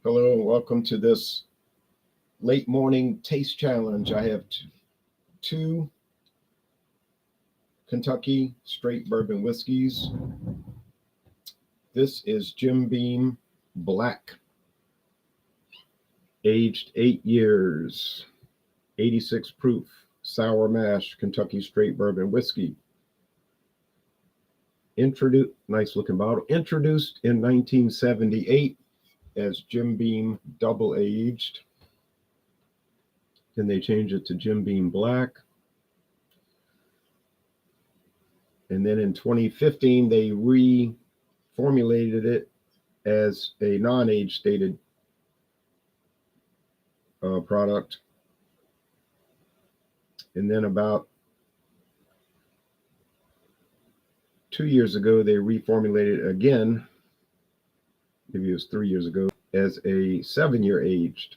Hello and welcome to this late morning taste challenge. I have two Kentucky straight bourbon whiskeys. This is Jim Beam Black, aged 8 years, 86 proof, sour mash Kentucky straight bourbon whiskey. Nice looking bottle. Introduced in 1978 as Jim Beam double aged. Then they changed it to Jim Beam Black. And then in 2015, they reformulated it as a non-age stated product. And then about 2 years ago, they reformulated it again, maybe it was 3 years ago, as a 7-year aged.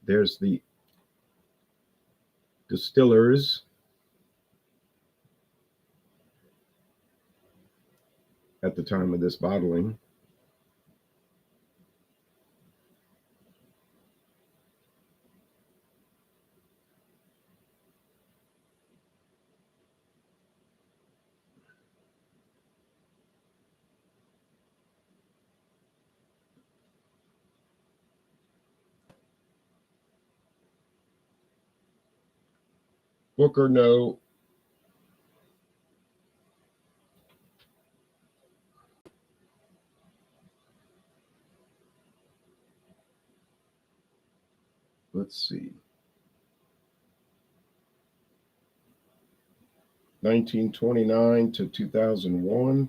There's the distillers at the time of this bottling. Booker, no. Let's see. 1929 to 2001.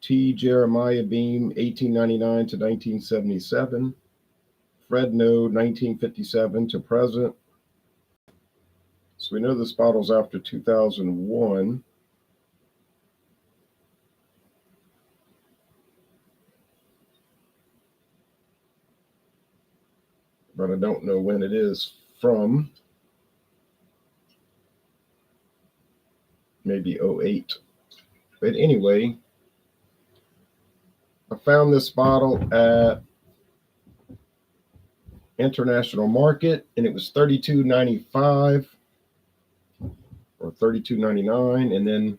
T. Jeremiah Beam, 1899 to 1977. Fred No, 1957 to present. So we know this bottle's after 2001. But I don't know when it is from. Maybe 08. But anyway, I found this bottle at International Market and it was $32.95 or $32.99. And then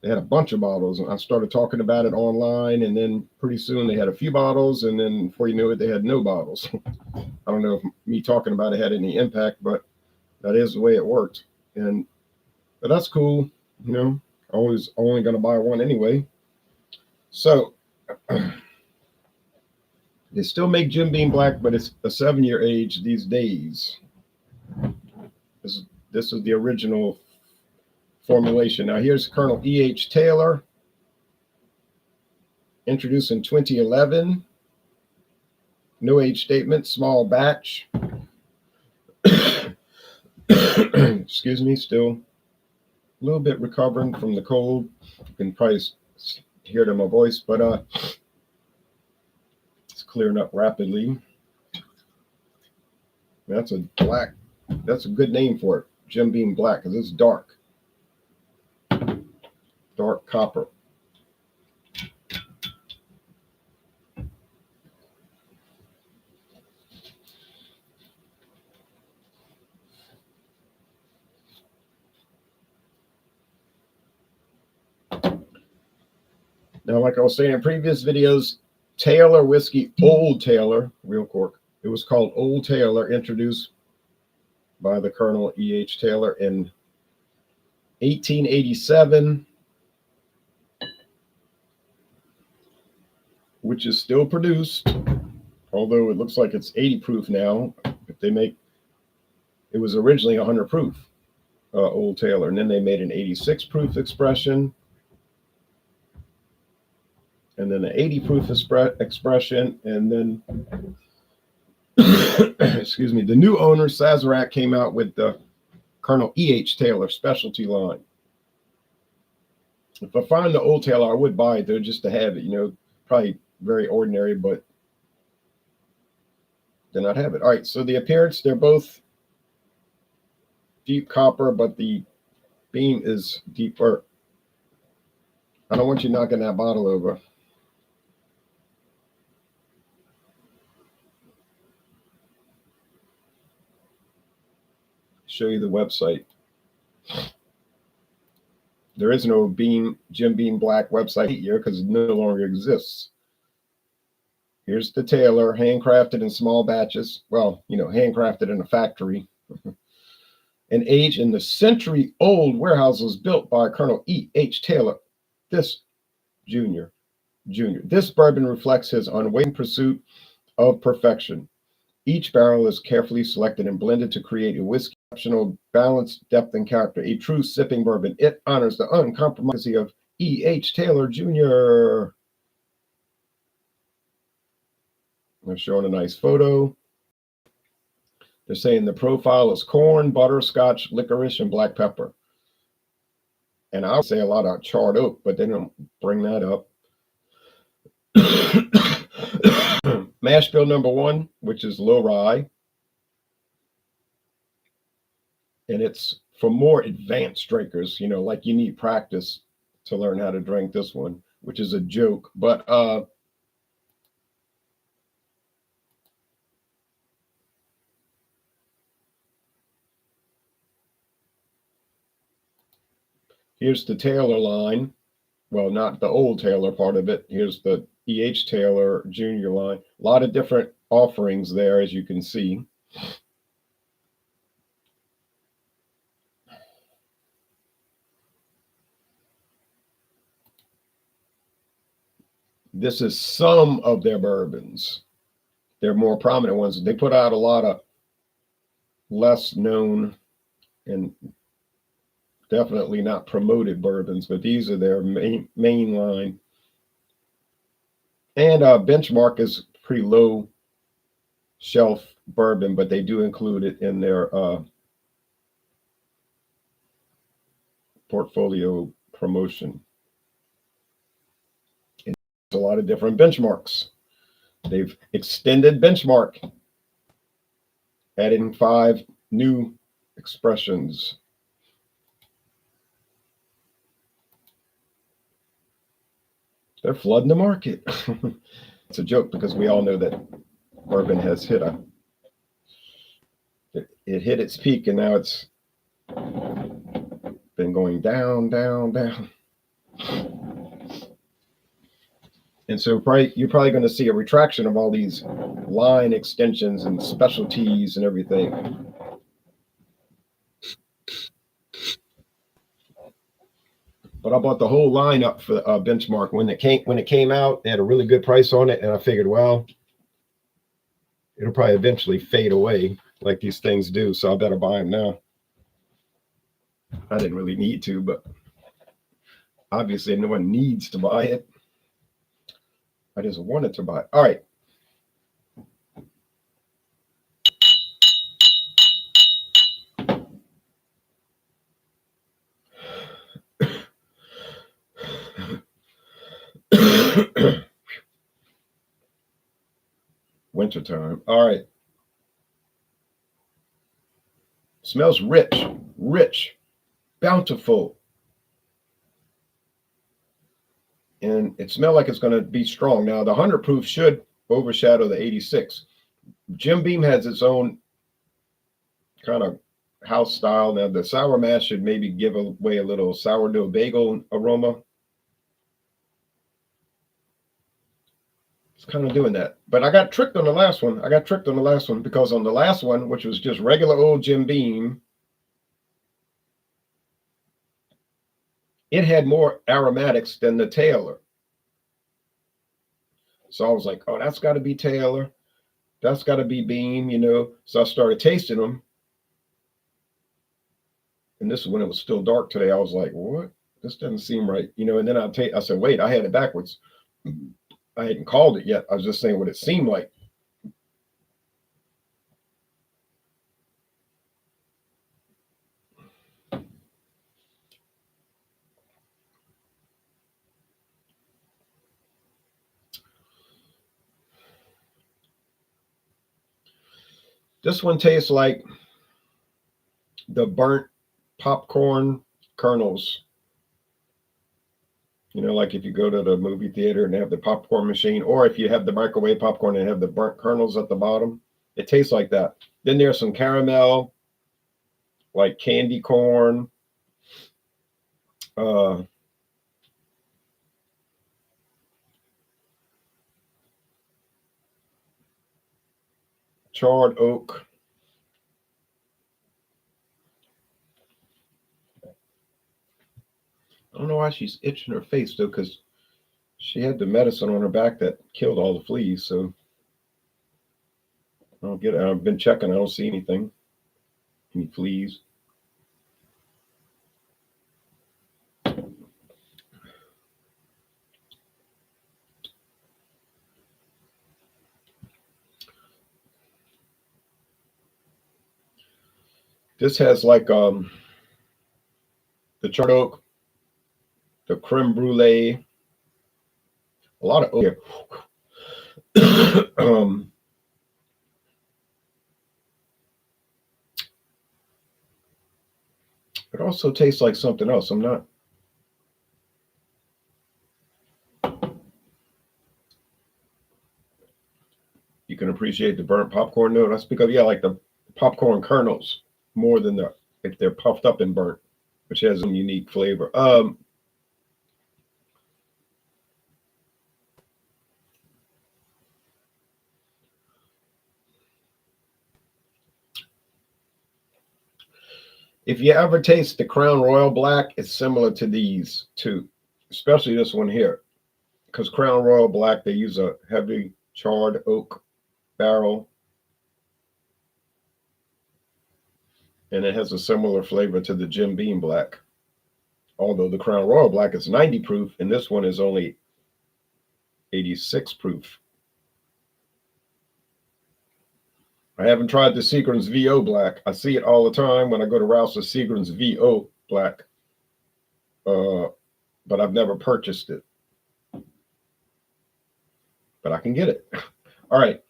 they had a bunch of bottles and I started talking about it online, and then pretty soon they had a few bottles, and then before you knew it, they had no bottles. I don't know if me talking about it had any impact, but that is the way it worked. But that's cool. You know, I was only going to buy one anyway. So they still make Jim Beam Black, but it's a 7-year age these days. This is the original formulation. Now here's Colonel E.H. Tayler, introduced in 2011. No age statement, small batch. Excuse me, still a little bit recovering from the cold. You can probably hear it in my voice, but it's clearing up rapidly. That's a black. That's a good name for it, Jim Beam Black, because it's dark copper. Now, like I was saying in previous videos, Tayler whiskey, Old Tayler, real cork. It was called Old Tayler, introduced by the Colonel E.H. Tayler in 1887, which is still produced, although it looks like it's 80 proof now. It was originally 100 proof, Old Tayler, and then they made an 86 proof expression, and then an 80 proof expression, and then excuse me, the new owner, Sazerac, came out with the Colonel E.H. Tayler specialty line. If I find the Old Tayler, I would buy it though, just to have it, you know, probably very ordinary, but then I'd have it. All right, so the appearance, they're both deep copper, but the beam is deeper. I don't want you knocking that bottle over. show you the website. There is no Jim Beam Black website here because it no longer exists. Here's the Tayler, handcrafted in small batches. Well, handcrafted in a factory. And aged in the century-old warehouse was built by Colonel E.H. Tayler. This Jr. This bourbon reflects his unwavering pursuit of perfection. Each barrel is carefully selected and blended to create a whiskey exceptional balance, depth, and character. A true sipping bourbon. It honors the uncompromising of E.H. Tayler Jr. They're showing a nice photo. They're saying the profile is corn, butterscotch, licorice, and black pepper. And I'll say a lot of charred oak, but they don't bring that up. Mash bill number 1, which is low rye. And it's for more advanced drinkers, like you need practice to learn how to drink this one, which is a joke. But here's the Tayler line. Well, not the old Tayler part of it. Here's the E.H. Tayler Jr. line. A lot of different offerings there, as you can see. This is some of their bourbons. They're more prominent ones. They put out a lot of less known and definitely not promoted bourbons, but these are their main line. And Benchmark is pretty low shelf bourbon, but they do include it in their portfolio promotion. And there's a lot of different benchmarks. They've extended Benchmark, adding 5 new expressions. They're flooding the market. It's a joke because we all know that bourbon has hit it hit its peak, and now it's been going down, down, down. And so you're probably going to see a retraction of all these line extensions and specialties and everything. But I bought the whole lineup for Benchmark when it came out. They had a really good price on it, and I figured, well, it'll probably eventually fade away like these things do, so I better buy them now. I didn't really need to, but obviously no one needs to buy it. I just wanted to buy it. All right. Wintertime. All right. Smells rich, bountiful. And it smells like it's going to be strong. Now, the 100 proof should overshadow the 86. Jim Beam has its own kind of house style. Now, the sour mash should maybe give away a little sourdough bagel aroma. It's kind of doing that. But I got tricked on the last one. Because on the last one, which was just regular old Jim Beam, it had more aromatics than the Tayler. So I was like, oh, that's got to be Tayler. That's got to be Beam, So I started tasting them. And this is when it was still dark today. I was like, what? This doesn't seem right. And then I said, wait, I had it backwards. I hadn't called it yet. I was just saying what it seemed like. This one tastes like the burnt popcorn kernels. Like if you go to the movie theater and they have the popcorn machine, or if you have the microwave popcorn and have the burnt kernels at the bottom, it tastes like that. Then there's some caramel like candy corn, uh, charred oak. I don't know why she's itching her face though, because she had the medicine on her back that killed all the fleas. So I don't get it. I've been checking. I don't see anything. Any fleas? This has like the charred oak, the creme brulee, a lot of oak. It also tastes like something else. I'm not. You can appreciate the burnt popcorn note. That's because yeah, like the popcorn kernels more than the if they're puffed up and burnt, which has a unique flavor. If you ever taste the Crown Royal Black, it's similar to these two, especially this one here, because Crown Royal Black they use a heavy charred oak barrel, and it has a similar flavor to the Jim Beam Black. Although the Crown Royal Black is 90 proof, and this one is only 86 proof. I haven't tried the Seagram's VO Black. I see it all the time when I go to Rouse's Seagram's VO Black, but I've never purchased it. But I can get it. All right.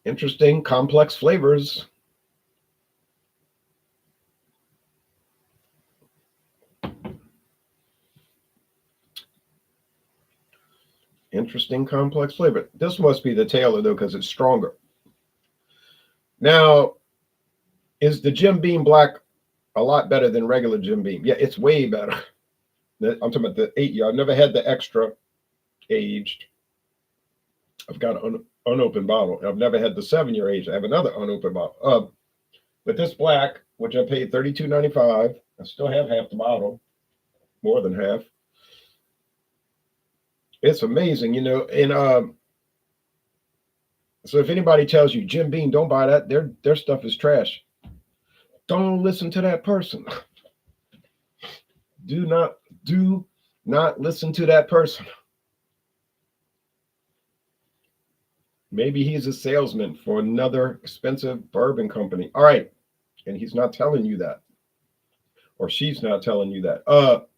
Interesting, complex flavors. Interesting, complex flavor. This must be the Tayler, though, because it's stronger. Now, is the Jim Beam Black a lot better than regular Jim Beam? Yeah, it's way better. I'm talking about the 8 year. I've never had the extra aged. I've got an unopened bottle. I've never had the 7 year aged. I have another unopened bottle. But this black, which I paid $32.95, I still have half the bottle, more than half. It's amazing, you know. And so if anybody tells you Jim Beam, don't buy that, their stuff is trash. Don't listen to that person. Do not listen to that person. Maybe he's a salesman for another expensive bourbon company. All right. And he's not telling you that. Or she's not telling you that.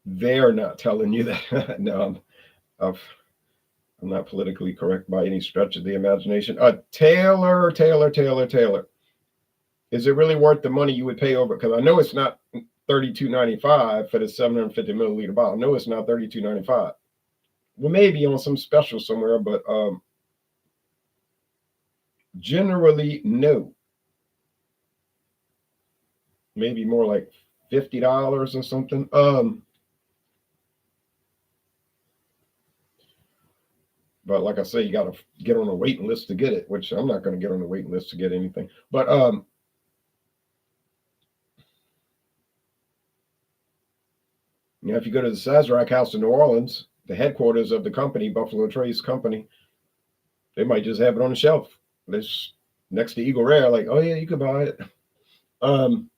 They're not telling you that. No, I'm not politically correct by any stretch of the imagination. Tayler. Is it really worth the money you would pay over? Because I know it's not $32.95 for the 750 milliliter bottle. I know it's not $32.95. Well, maybe on some special somewhere, but generally no. Maybe more like $50 or something. But like I say, you got to get on a waiting list to get it, which I'm not going to get on a waiting list to get anything. But you know, if you go to the Sazerac House in New Orleans, the headquarters of the company, Buffalo Trace Company, they might just have it on the shelf. This next to Eagle Rare, like, oh yeah, you could buy it. And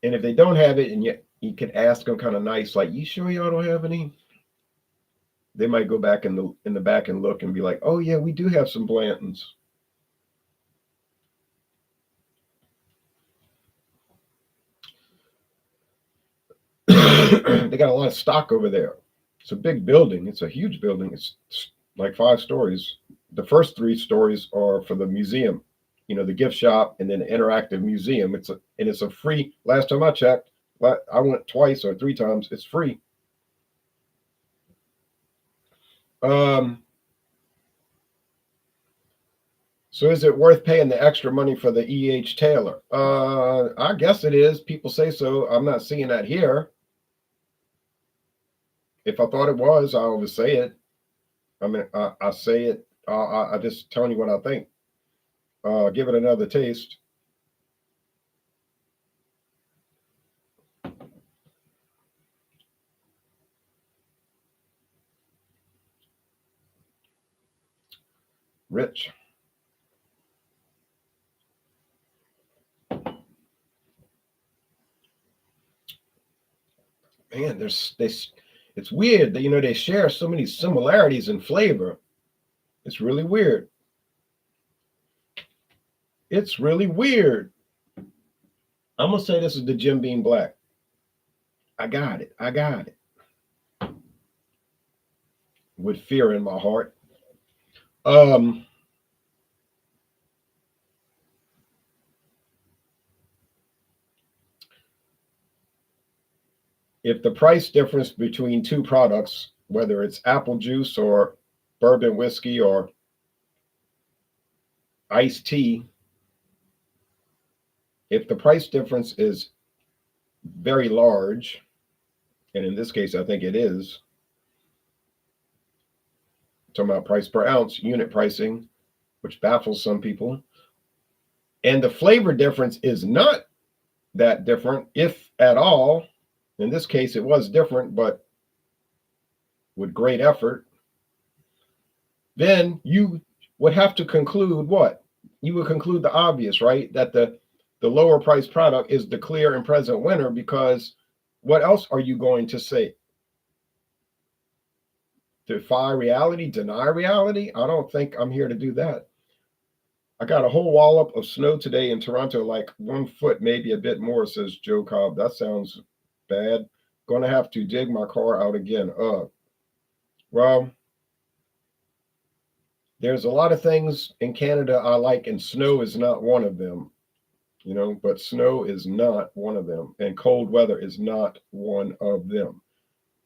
if they don't have it, and you could ask them kind of nice, like, you sure y'all don't have any? They might go back in the back and look and be like, oh yeah, we do have some Blantons. They got a lot of stock over there. It's a big building. It's a huge building. It's like 5 stories. The first 3 stories are for the museum. the gift shop, and then the interactive museum. It's a free. Last time I checked, I went twice or three times. It's free. Um, so is it worth paying the extra money for the E.H. Tayler? I guess it is. People say so. I'm not seeing that here. If I thought it was, I would say it. I mean, I say it. I just telling you what I think. Give it another taste. Rich. Man, it's weird that they share so many similarities in flavor. It's really weird. It's really weird. I'm gonna say this is the Jim Beam Black. I got it. I got it. With fear in my heart. Um, if the price difference between two products, whether it's apple juice or bourbon whiskey or iced tea, if the price difference is very large, and in this case, I think it is, talking about price per ounce, unit pricing, which baffles some people, and the flavor difference is not that different, if at all. In this case, it was different, but with great effort. Then you would have to conclude what? You would conclude the obvious, right? That the lower price product is the clear and present winner, because what else are you going to say? Defy reality, deny reality? I don't think I'm here to do that. I got a whole wallop of snow today in Toronto, like 1 foot, maybe a bit more, says Joe Cobb. That sounds bad. Gonna have to dig my car out again. Well, there's a lot of things in Canada I like, and snow is not one of them, but snow is not one of them, and cold weather is not one of them.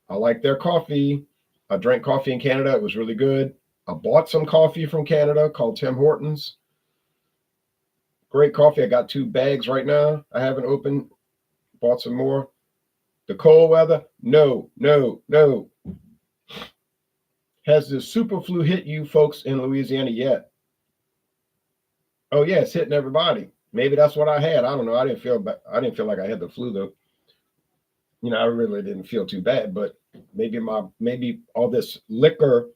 I like their coffee. I drank coffee in Canada. It was really good. I bought some coffee from Canada called Tim Hortons. Great coffee. I got 2 bags right now. I haven't opened. Bought some more. The cold weather? No, no, no. Has the super flu hit you folks in Louisiana yet? Oh yeah, it's hitting everybody. Maybe that's what I had. I don't know. I didn't feel like I had the flu though. I really didn't feel too bad, but maybe all this liquor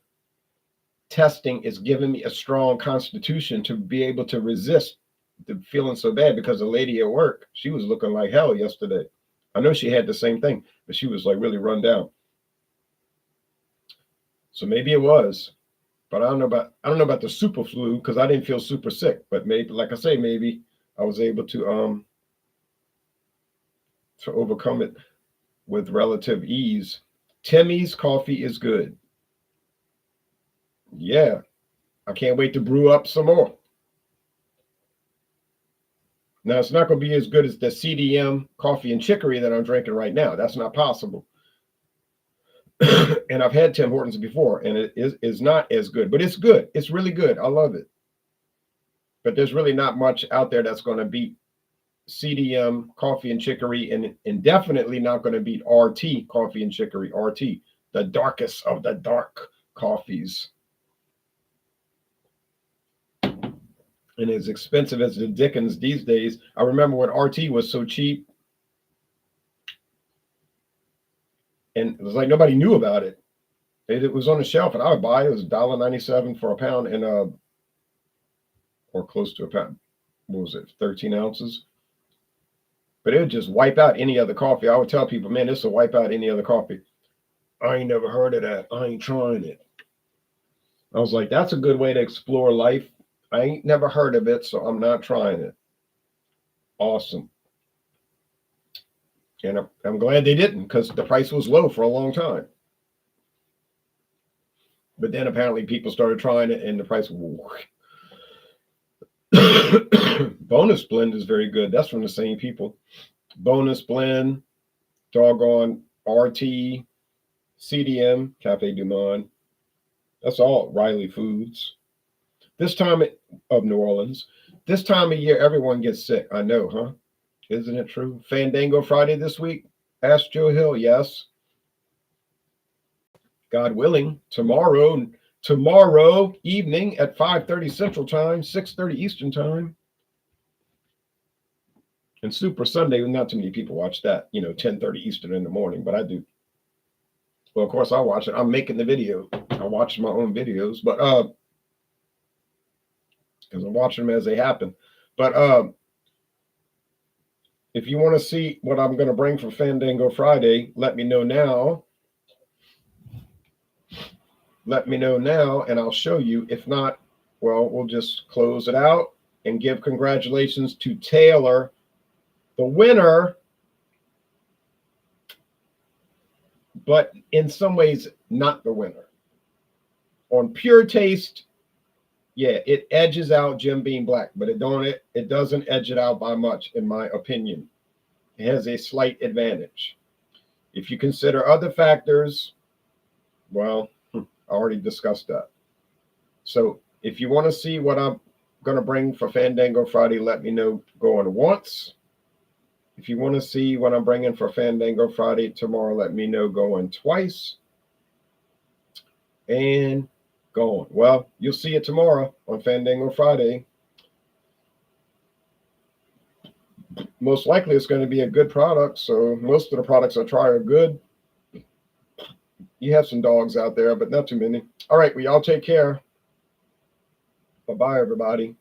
testing is giving me a strong constitution to be able to resist the feeling so bad, because the lady at work, she was looking like hell yesterday. I know she had the same thing, but she was like really run down. So maybe it was, but I don't know about the super flu, because I didn't feel super sick. But maybe, like I say, maybe I was able to overcome it with relative ease. Timmy's coffee is good. Yeah, I can't wait to brew up some more. Now, it's not going to be as good as the CDM coffee and chicory that I'm drinking right now. That's not possible. And I've had Tim Hortons before, and it is not as good, but it's good. It's really good. I love it. But there's really not much out there that's going to beat CDM coffee and chicory, and definitely not going to beat RT coffee and chicory. RT, the darkest of the dark coffees. And as expensive as the Dickens these days. I remember when RT was so cheap, and it was like nobody knew about it. It was on the shelf, and I would buy it. It was $1.97 for a pound, and or close to a pound. What was it, 13 ounces? But it would just wipe out any other coffee. I would tell people, man, this will wipe out any other coffee. I ain't never heard of that. I ain't trying it. I was like, that's a good way to explore life. I ain't never heard of it, so I'm not trying it. Awesome. And I'm glad they didn't, because the price was low for a long time. But then apparently people started trying it, and the price, Bonus Blend is very good. That's from the same people. Bonus Blend, doggone RT, CDM, Cafe Du Monde. That's all Riley Foods. This time of New Orleans, this time of year, everyone gets sick. I know, huh? Isn't it true? Fandango Friday this week? Ask Joe Hill. Yes. God willing, tomorrow evening at 5:30 Central Time, 6:30 Eastern Time. And Super Sunday, not too many people watch that, 10:30 Eastern in the morning, but I do. Well, of course I watch it. I'm making the video. I watch my own videos, but because I'm watching them as they happen. But if you want to see what I'm going to bring for Fandango Friday, let me know now. Let me know now, and I'll show you. If not, well, we'll just close it out and give congratulations to Tayler, the winner, but in some ways not the winner. On pure taste, yeah, it edges out Jim Beam Black, but it doesn't edge it out by much, in my opinion. It has a slight advantage. If you consider other factors, well, I already discussed that. So if you want to see what I'm going to bring for Fandango Friday, let me know going once. If you want to see what I'm bringing for Fandango Friday tomorrow, let me know going twice. And going. Well, you'll see it tomorrow on Fandango Friday. Most likely it's going to be a good product. So most of the products I try are good. You have some dogs out there, but not too many. All right, well, y'all take care. Bye-bye, everybody.